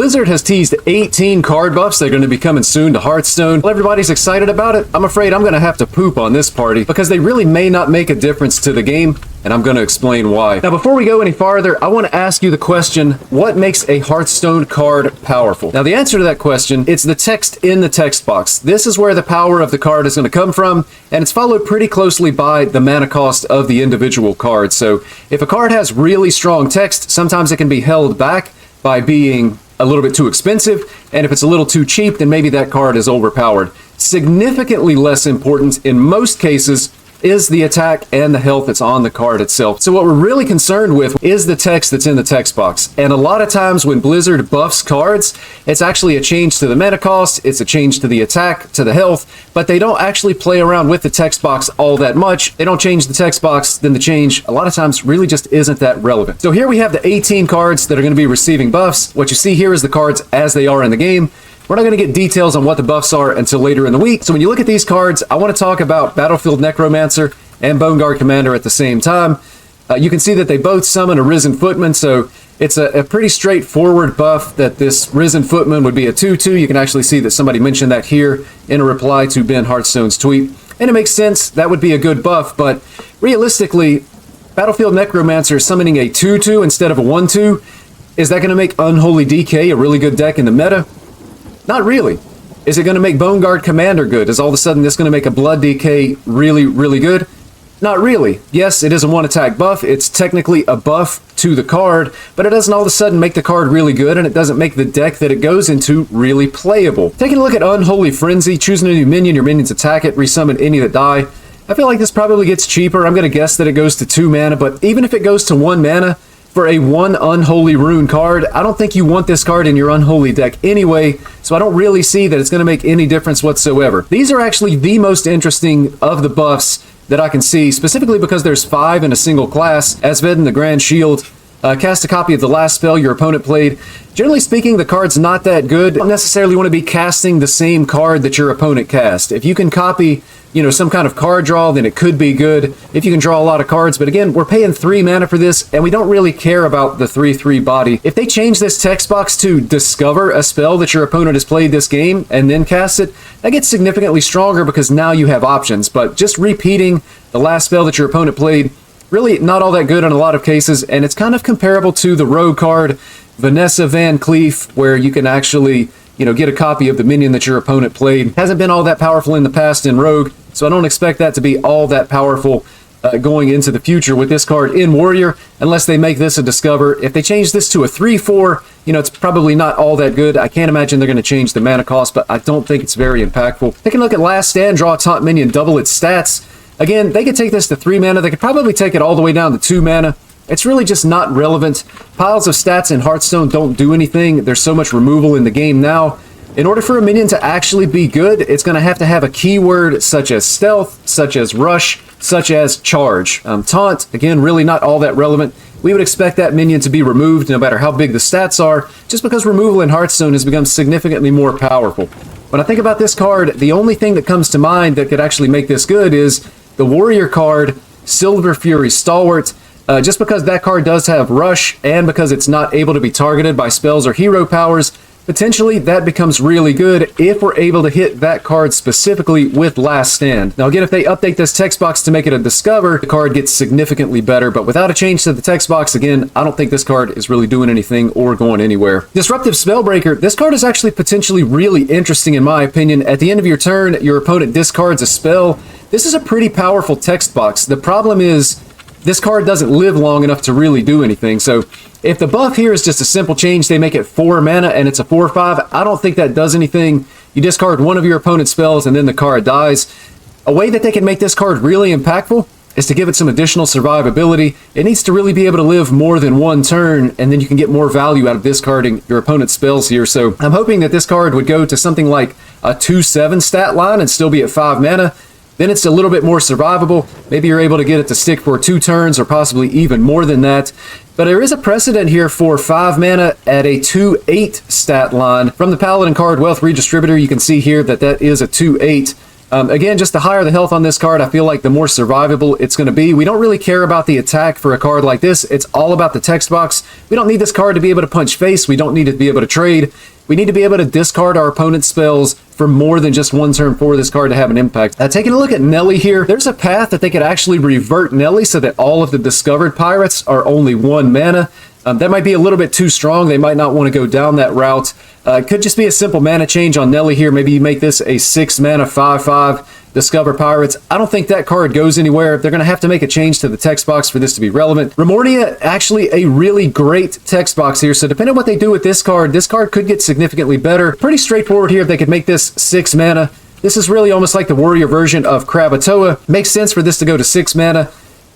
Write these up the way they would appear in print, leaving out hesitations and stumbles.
Blizzard has teased 18 card buffs that are going to be coming soon to Hearthstone. Well, everybody's excited about it. I'm afraid I'm going to have to poop on this party because they really may not make a difference to the game, and I'm going to explain why. Now, before we go any farther, I want to ask you the question, what makes a Hearthstone card powerful? Now, the answer to that question, it's the text in the text box. This is where the power of the card is going to come from, and it's followed pretty closely by the mana cost of the individual card. So if a card has really strong text, sometimes it can be held back by being a little bit too expensive, and if it's a little too cheap, then maybe that card is overpowered. Significantly less important in most cases is the attack and the health that's on the card itself. So what we're really concerned with is the text that's in the text box. And a lot of times when Blizzard buffs cards, it's actually a change to the mana cost, it's a change to the attack, to the health, but they don't actually play around with the text box all that much. They don't change the text box, then the change a lot of times really just isn't that relevant. So here we have the 18 cards that are going to be receiving buffs. What you see here is the cards as they are in the game. We're not going to get details on what the buffs are until later in the week. So when you look at these cards, I want to talk about Battlefield Necromancer and Bone Guard Commander at the same time. You can see that they both summon a Risen Footman, so it's a pretty straightforward buff that this Risen Footman would be a 2/2. You can actually see that somebody mentioned that here in a reply to Ben Hearthstone's tweet. And it makes sense, that would be a good buff, but realistically, Battlefield Necromancer summoning a 2/2 instead of a 1/2, is that going to make Unholy DK a really good deck in the meta? Not really. Is it going to make Bone Guard Commander good? Is all of a sudden this going to make a Blood DK really, really good? Not really. Yes, it is a one-attack buff. It's technically a buff to the card, but it doesn't all of a sudden make the card really good, and it doesn't make the deck that it goes into really playable. Taking a look at Unholy Frenzy, choosing a new minion, your minions attack it, resummon any that die. I feel like this probably gets cheaper. I'm going to guess that it goes to 2 mana, but even if it goes to 1 mana, for a 1 Unholy Rune card, I don't think you want this card in your Unholy deck anyway, so I don't really see that it's going to make any difference whatsoever. These are actually the most interesting of the buffs that I can see, specifically because there's 5 in a single class. Asvedin the Grand Shield, cast a copy of the last spell your opponent played. Generally speaking, the card's not that good. You don't necessarily want to be casting the same card that your opponent cast. If you can copy, some kind of card draw, then it could be good if you can draw a lot of cards. But again, we're paying 3 mana for this, and we don't really care about the 3/3 body. If they change this text box to discover a spell that your opponent has played this game and then cast it, that gets significantly stronger because now you have options. But just repeating the last spell that your opponent played, really not all that good in a lot of cases, and it's kind of comparable to the Rogue card, Vanessa Van Cleef, where you can actually get a copy of the minion that your opponent played. Hasn't been all that powerful in the past in Rogue, so I don't expect that to be all that powerful going into the future with this card in Warrior, unless they make this a Discover. If they change this to a 3/4, it's probably not all that good. I can't imagine they're going to change the mana cost, but I don't think it's very impactful. Taking a look at Last Stand, draw a taunt minion, double its stats. Again, they could take this to 3 mana. They could probably take it all the way down to 2 mana. It's really just not relevant. Piles of stats in Hearthstone don't do anything. There's so much removal in the game now. In order for a minion to actually be good, it's going to have a keyword such as stealth, such as rush, such as charge. Taunt, again, really not all that relevant. We would expect that minion to be removed no matter how big the stats are, just because removal in Hearthstone has become significantly more powerful. When I think about this card, the only thing that comes to mind that could actually make this good is the Warrior card, Silver Fury Stalwart. Just because that card does have rush, and because it's not able to be targeted by spells or hero powers, potentially that becomes really good if we're able to hit that card specifically with Last Stand. Now again, if they update this text box to make it a Discover, the card gets significantly better, but without a change to the text box, again, I don't think this card is really doing anything or going anywhere. Disruptive Spellbreaker, this card is actually potentially really interesting in my opinion. At the end of your turn, your opponent discards a spell. This is a pretty powerful text box. The problem is, this card doesn't live long enough to really do anything. So if the buff here is just a simple change, they make it 4 mana and it's a 4/5, I don't think that does anything. You discard one of your opponent's spells and then the card dies. A way that they can make this card really impactful is to give it some additional survivability. It needs to really be able to live more than 1 turn, and then you can get more value out of discarding your opponent's spells here. So I'm hoping that this card would go to something like a 2/7 stat line and still be at 5 mana. Then it's a little bit more survivable. Maybe you're able to get it to stick for 2 turns or possibly even more than that. But there is a precedent here for 5 mana at a 2/8 stat line. From the Paladin card Wealth Redistributor, you can see here that that is a 2/8. Again, just the higher the health on this card, I feel like the more survivable it's going to be. We don't really care about the attack for a card like this. It's all about the text box. We don't need this card to be able to punch face. We don't need it to be able to trade. We need to be able to discard our opponent's spells for more than just one turn for this card to have an impact. Taking a look at Nelly here, there's a path that they could actually revert Nelly so that all of the discovered pirates are only 1 mana. That might be a little bit too strong. They might not want to go down that route. It could just be a simple mana change on Nelly here. Maybe you make this a 6 mana 5/5 Discover Pirates. I don't think that card goes anywhere. They're going to have to make a change to the text box for this to be relevant. Remornia, actually a really great text box here. So depending on what they do with this card could get significantly better. Pretty straightforward here if they could make this 6 mana. This is really almost like the warrior version of Krakatoa. Makes sense for this to go to 6 mana.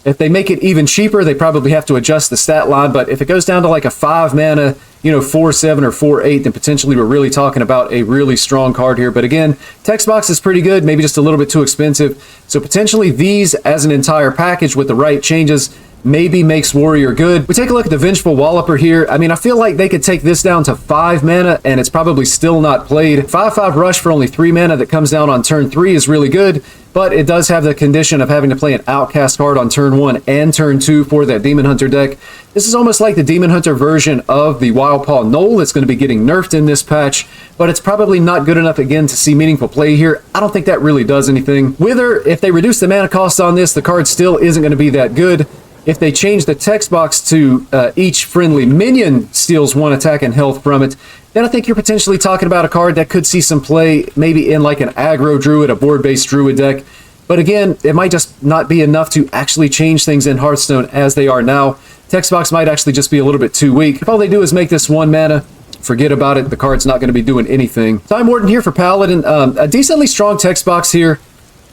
If they make it even cheaper, they probably have to adjust the stat line, but if it goes down to like a 5 mana, 4/7 or 4/8, then potentially we're really talking about a really strong card here. But again, text box is pretty good, maybe just a little bit too expensive. So potentially these as an entire package with the right changes maybe makes Warrior good. We take a look at the Vengeful Walloper here. I mean, I feel like they could take this down to 5 mana and it's probably still not played. 5/5 Rush for only 3 mana that comes down on turn 3 is really good, but it does have the condition of having to play an Outcast card on turn 1 and turn 2 for that Demon Hunter deck. This is almost like the Demon Hunter version of the Wildpaw Knoll that's going to be getting nerfed in this patch, but it's probably not good enough again to see meaningful play here. I don't think that really does anything. Wither, if they reduce the mana cost on this, the card still isn't going to be that good. If they change the text box to each friendly minion steals 1 attack and health from it, then I think you're potentially talking about a card that could see some play, maybe in like an aggro druid, a board-based druid deck. But again, it might just not be enough to actually change things in Hearthstone as they are now. Text box might actually just be a little bit too weak. If all they do is make this 1 mana, forget about it. The card's not going to be doing anything. Time Warden here for Paladin. A decently strong text box here.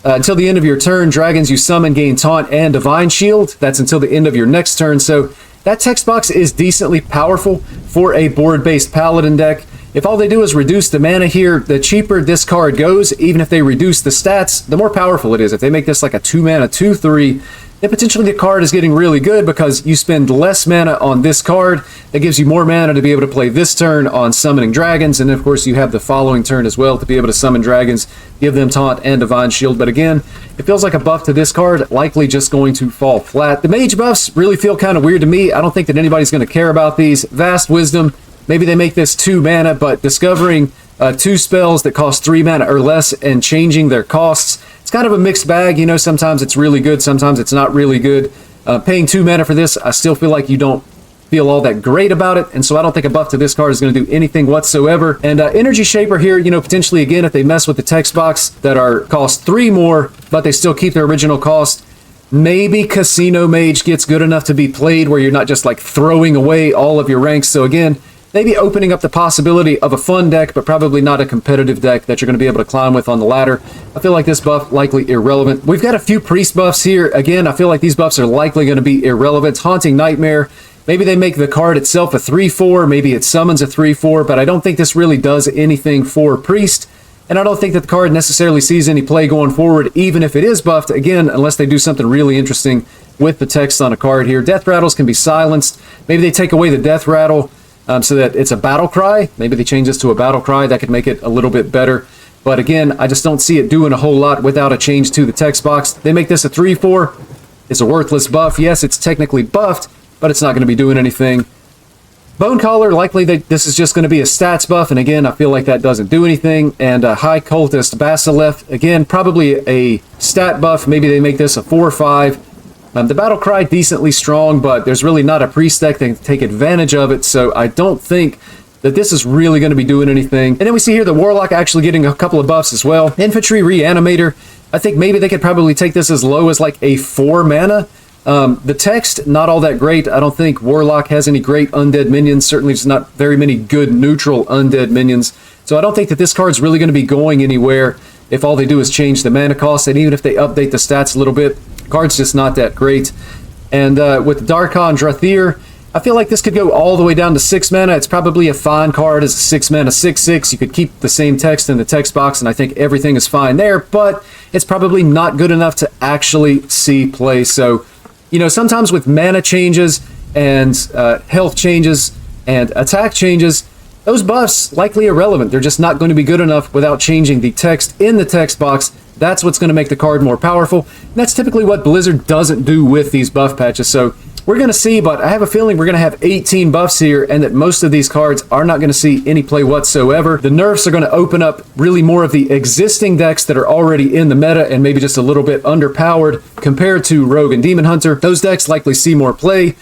Until the end of your turn, dragons you summon gain Taunt and Divine Shield. That's until the end of your next turn. So that text box is decently powerful for a board-based Paladin deck. If all they do is reduce the mana here, the cheaper this card goes, even if they reduce the stats, the more powerful it is. If they make this like a 2 mana 2/3, then potentially the card is getting really good because you spend less mana on this card. That gives you more mana to be able to play this turn on summoning dragons, and of course you have the following turn as well to be able to summon dragons, give them Taunt and Divine Shield. But again, it feels like a buff to this card, likely just going to fall flat. The mage buffs really feel kind of weird to me. I don't think that anybody's going to care about these. Vast Wisdom, maybe they make this 2 mana, but discovering 2 spells that cost 3 mana or less and changing their costs, it's kind of a mixed bag. Sometimes it's really good, sometimes it's not really good. Paying 2 mana for this, I still feel like you don't feel all that great about it, and so I don't think a buff to this card is going to do anything whatsoever. And Energy Shaper here, potentially again, if they mess with the text box that are cost 3 more, but they still keep their original cost, maybe Casino Mage gets good enough to be played where you're not just like throwing away all of your ranks. So again, maybe opening up the possibility of a fun deck, but probably not a competitive deck that you're going to be able to climb with on the ladder. I feel like this buff likely irrelevant. We've got a few priest buffs here. Again, I feel like these buffs are likely going to be irrelevant. Haunting Nightmare, maybe they make the card itself a 3/4, maybe it summons a 3/4, but I don't think this really does anything for priest. And I don't think that the card necessarily sees any play going forward, even if it is buffed, again, unless they do something really interesting with the text on a card here. Death Rattles can be silenced. Maybe they take away the Death Rattle, so that it's a battle cry. Maybe they change this to a battle cry. That could make it a little bit better. But again, I just don't see it doing a whole lot without a change to the text box. They make this a 3/4. It's a worthless buff. Yes, it's technically buffed, but it's not going to be doing anything. Bone Collar, likely this is just going to be a stats buff. And again, I feel like that doesn't do anything. And High Cultist Basilisk, again, probably a stat buff. Maybe they make this a 4/5. The Battle Cry, decently strong, but there's really not a priest deck that can take advantage of it, so I don't think that this is really going to be doing anything. And then we see here the Warlock actually getting a couple of buffs as well. Infantry Reanimator, I think maybe they could probably take this as low as like a 4 mana. The text, not all that great. I don't think Warlock has any great undead minions, certainly just not very many good neutral undead minions. So I don't think that this card's really going to be going anywhere if all they do is change the mana cost, and even if they update the stats a little bit, the card's just not that great. And with Darkon Drathir, I feel like this could go all the way down to 6 mana. It's probably a fine card as a 6 mana 6/6. You could keep the same text in the text box, and I think everything is fine there, but it's probably not good enough to actually see play. So, sometimes with mana changes and health changes and attack changes, those buffs likely irrelevant. They're just not going to be good enough without changing the text in the text box That's what's going to make the card more powerful. And that's typically what Blizzard doesn't do with these buff patches. So we're going to see, but I have a feeling we're going to have 18 buffs here, and that most of these cards are not going to see any play whatsoever. The nerfs are going to open up really more of the existing decks that are already in the meta and maybe just a little bit underpowered compared to Rogue and Demon Hunter. Those decks likely see more play.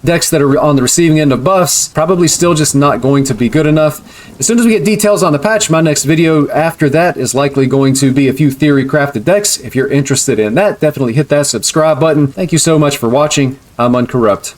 Decks that are on the receiving end of buffs, probably still just not going to be good enough. As soon as we get details on the patch, my next video after that is likely going to be a few theory crafted decks. If you're interested in that, definitely hit that subscribe button. Thank you so much for watching. I'm Uncorrupt.